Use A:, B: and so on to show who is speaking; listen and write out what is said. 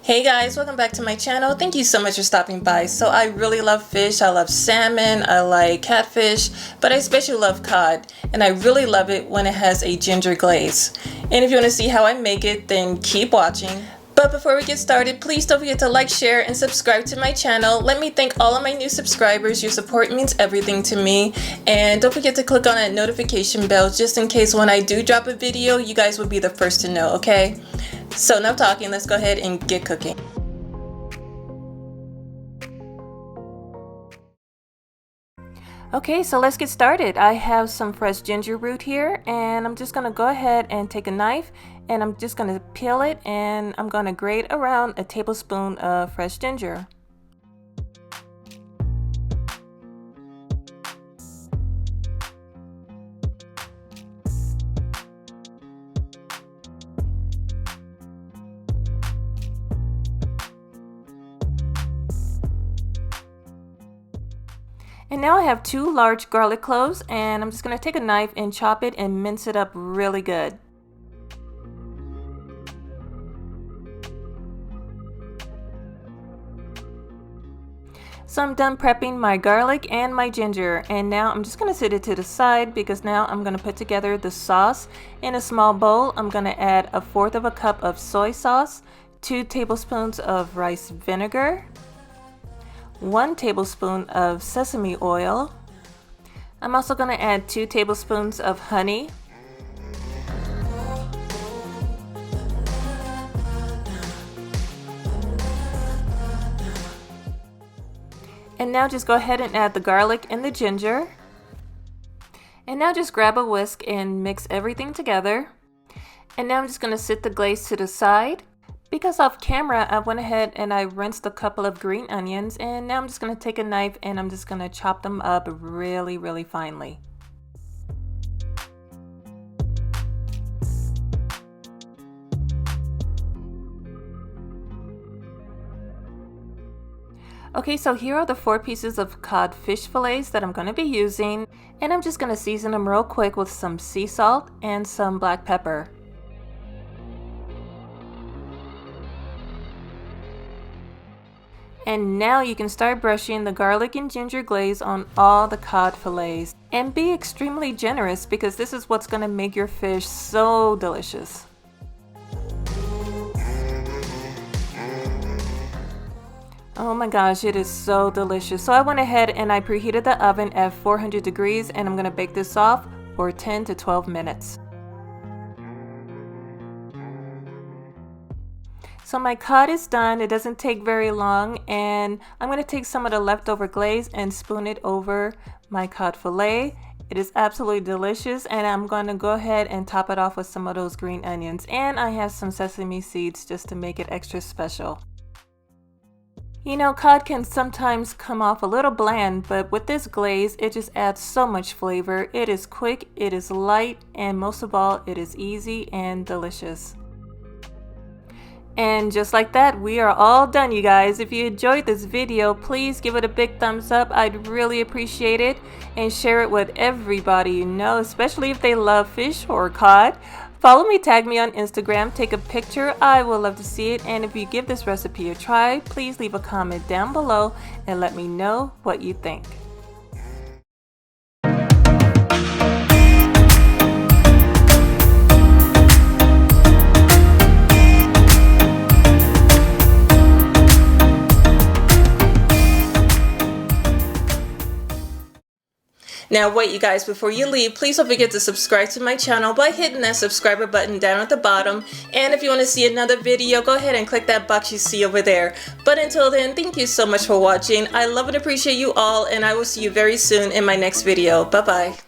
A: Hey guys, welcome back to my channel. Thank you so much for stopping by. So I really love fish. I love salmon, I like catfish, but I especially love cod. And I really love it when it has a ginger glaze. And if you want to see how I make it, then keep watching. But before we get started, please don't forget to like, share, and subscribe to my channel. Let me thank all of my new subscribers. Your support means everything to me. And don't forget to click on that notification bell just in case when I do drop a video, you guys will be the first to know, okay? So enough talking, let's go ahead and get cooking. Okay, so let's get started. I have some fresh ginger root here, and I'm just gonna go ahead and take a knife and I'm just gonna peel it, and I'm gonna grate around a tablespoon of fresh ginger. And now I have 2 large garlic cloves, and I'm just going to take a knife and chop it and mince it up really good. So I'm done prepping my garlic and my ginger, and now I'm just going to set it to the side because now I'm going to put together the sauce. In a small bowl, I'm going to add 1/4 cup of soy sauce, 2 tablespoons of rice vinegar, 1 tablespoon of sesame oil. I'm also going to add 2 tablespoons of honey, and now just go ahead and add the garlic and the ginger. And now just grab a whisk and mix everything together. And now I'm just going to set the glaze to the side. Because off camera, I went ahead and I rinsed a couple of green onions, and now I'm just going to take a knife and I'm just going to chop them up really finely. Okay, so here are the 4 pieces of cod fish fillets that I'm going to be using, and I'm just going to season them real quick with some sea salt and some black pepper. And now you can start brushing the garlic and ginger glaze on all the cod fillets. And be extremely generous because this is what's going to make your fish so delicious. Oh my gosh, it is so delicious. So I went ahead and I preheated the oven at 400 degrees, and I'm going to bake this off for 10 to 12 minutes. So my cod is done. It doesn't take very long, and I'm going to take some of the leftover glaze and spoon it over my cod fillet. It is absolutely delicious, and I'm going to go ahead and top it off with some of those green onions, and I have some sesame seeds just to make it extra special. You know, cod can sometimes come off a little bland, but with this glaze, it just adds so much flavor. It is quick, it is light, and most of all, it is easy and delicious. And just like that, we are all done, you guys. If you enjoyed this video, please give it a big thumbs up. I'd really appreciate it. And share it with everybody you know, especially if they love fish or cod. Follow me, tag me on Instagram, take a picture. I would love to see it. And if you give this recipe a try, please leave a comment down below and let me know what you think. Now wait, you guys, before you leave, please don't forget to subscribe to my channel by hitting that subscriber button down at the bottom. And if you want to see another video, go ahead and click that box you see over there. But until then, thank you so much for watching. I love and appreciate you all, and I will see you very soon in my next video. Bye bye.